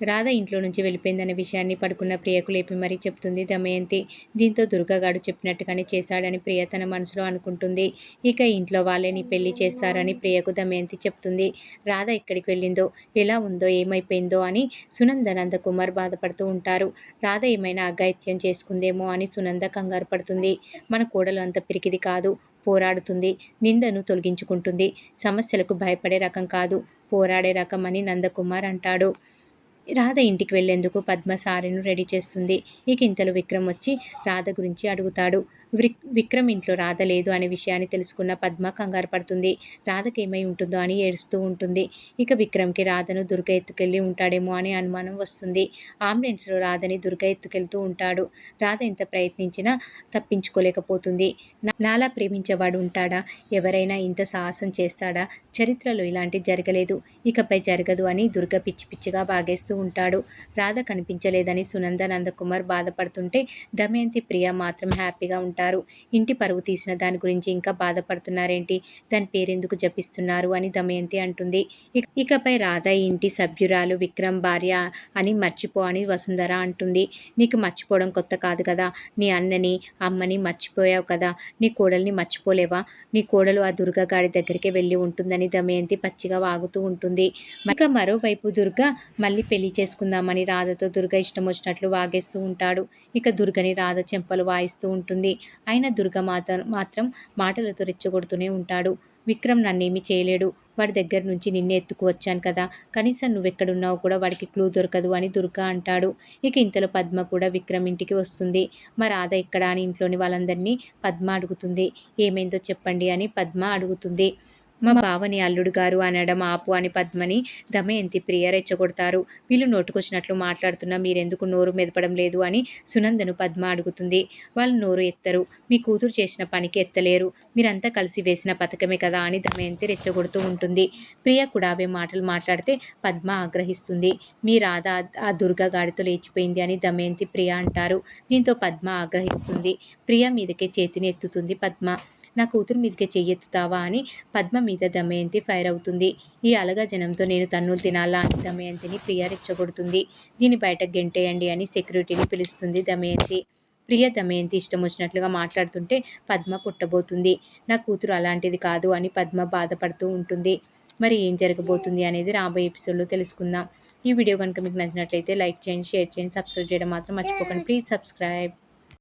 రాధ ఇంట్లో నుంచి వెళ్ళిపోయిందనే విషయాన్ని పడుకున్న ప్రియకు లేపి మరీ చెప్తుంది దమయంతి. దీంతో దుర్గగాడు చెప్పినట్టుగానే చేశాడని ప్రియ తన మనసులో అనుకుంటుంది. ఇక ఇంట్లో వాళ్ళే నీ పెళ్లి చేస్తారని ప్రియకు దమయంతి చెప్తుంది. రాధ ఎక్కడికి వెళ్ళిందో, ఎలా ఉందో, ఏమైపోయిందో అని సునంద నందకుమార్ బాధపడుతూ ఉంటారు. రాధ ఏమైనా అఘాయిత్యం చేసుకుందేమో అని సునంద కంగారు పడుతుంది. మన కోడలు అంత పిరికిది కాదు, పోరాడుతుంది, నిందను తొలగించుకుంటుంది, సమస్యలకు భయపడే రకం కాదు, పోరాడే రకం అని నందకుమార్ అంటాడు. రాధ ఇంటికి వెళ్లేందుకు పద్మ సారెను రెడీ చేస్తుంది. ఇక ఇంతలో విక్రమ్ వచ్చి రాధ గురించి అడుగుతాడు. విక్రమ్ ఇంట్లో రాధ లేదు అనే విషయాన్ని తెలుసుకున్న పద్మ కంగారు పడుతుంది. రాధకి ఏమై ఉంటుందో అని ఏడుస్తూ ఉంటుంది. ఇక విక్రమ్కి రాధను దుర్గ ఎత్తుకెళ్ళి ఉంటాడేమో అని అనుమానం వస్తుంది. అంబులెన్స్లో రాధని దుర్గ ఎత్తుకెళ్తూ ఉంటాడు. రాధ ఎంత ప్రయత్నించినా తప్పించుకోలేకపోతుంది. నాలా ప్రేమించేవాడు ఉంటాడా? ఎవరైనా ఇంత సాహసం చేస్తాడా? చరిత్రలో ఇలాంటి జరగలేదు, ఇకపై జరగదు అని దుర్గ పిచ్చి పిచ్చిగా వాగేస్తూ ఉంటాడు. రాధ కనిపించలేదని సునంద నందకుమార్ బాధపడుతుంటే దమయంతి ప్రియ మాత్రం హ్యాపీగా ఉంటారు. ఇంటి పరువు తీసిన దాని గురించి ఇంకా బాధపడుతున్నారేంటి? దాని పేరెందుకు జపిస్తున్నారు అని దమయంతి అంటుంది. ఇకపై రాధ ఈ ఇంటి సభ్యురాలు, విక్రమ్ భార్య అని మర్చిపో అని వసుంధర అంటుంది. నీకు మర్చిపోవడం కొత్త కాదు కదా, నీ అన్నని అమ్మని మర్చిపోయావు కదా, నీ కోడల్ని మర్చిపోలేవా? నీ కోడలు ఆ దుర్గగాడి దగ్గరికి వెళ్ళి ఉంటుందని దమయంతి పచ్చిగా వాగుతూ ఉంటుంది. ఇక మరోవైపు దుర్గ మళ్ళీ పెళ్లి చేసుకుందామని రాధతో దుర్గ ఇష్టం వచ్చినట్లు వాగేస్తూ ఉంటాడు. ఇక దుర్గని రాధ చెంపలు వాయిస్తూ ఉంటుంది. అయినా దుర్గ మాత్రం మాటలతో రెచ్చగొడుతూనే ఉంటాడు. విక్రమ్ నన్నేమీ చేయలేడు, వాడి దగ్గర నుంచి నిన్నే ఎత్తుకు వచ్చాను కదా, కనీసం నువ్వెక్కడున్నావు కూడా వాడికి క్లూ దొరకదు అని దుర్గ అంటాడు. ఇక ఇంతలో పద్మ కూడా విక్రమ్ ఇంటికి వస్తుంది. మరి రాధ ఎక్కడ అని ఇంట్లోని వాళ్ళందరినీ పద్మ అడుగుతుంది. ఏమైందో చెప్పండి అని పద్మ అడుగుతుంది. మా బావని అల్లుడు గారు అనడం ఆపు అని పద్మని దమయంతి ప్రియ రెచ్చగొడతారు. వీళ్ళు నోటుకొచ్చినట్లు మాట్లాడుతున్నా మీరెందుకు నోరు మెదపడం లేదు అని సునందను పద్మ అడుగుతుంది. వాళ్ళు నోరు ఎత్తరు, మీ కూతురు చేసిన పనికి ఎత్తలేరు, మీరంతా కలిసి వేసిన పథకమే కదా అని దమయంతి రెచ్చగొడుతూ ఉంటుంది. ప్రియ కూడా అవే మాటలు మాట్లాడితే పద్మ ఆగ్రహిస్తుంది. మీ రాధ ఆ దుర్గగాడితో లేచిపోయింది అని దమయంతి ప్రియ అంటారు. దీంతో పద్మ ఆగ్రహిస్తుంది. ప్రియ మీదకే చేతిని ఎత్తుతుంది పద్మ. నా కూతురు మీదకే చెయ్యెత్తుతావా అని పద్మ మీద దమయంతి ఫైర్ అవుతుంది. ఈ అలగా జనంతో నేను తన్నులు తినాలా అని దమయంతిని ప్రియ రెచ్చగొడుతుంది. దీన్ని బయట గెంటేయండి అని సెక్యూరిటీని పిలుస్తుంది దమయంతి. ప్రియ దమయంతి ఇష్టం వచ్చినట్లుగా మాట్లాడుతుంటే పద్మ కుట్టబోతుంది. నా కూతురు అలాంటిది కాదు అని పద్మ బాధపడుతూ ఉంటుంది. మరి ఏం జరగబోతుంది అనేది రాబోయే ఎపిసోడ్లో తెలుసుకుందాం. ఈ వీడియో కనుక మీకు నచ్చినట్లయితే లైక్ చేయండి, షేర్ చేయండి, సబ్స్క్రైబ్ చేయడం మాత్రం మర్చిపోకండి. Please subscribe.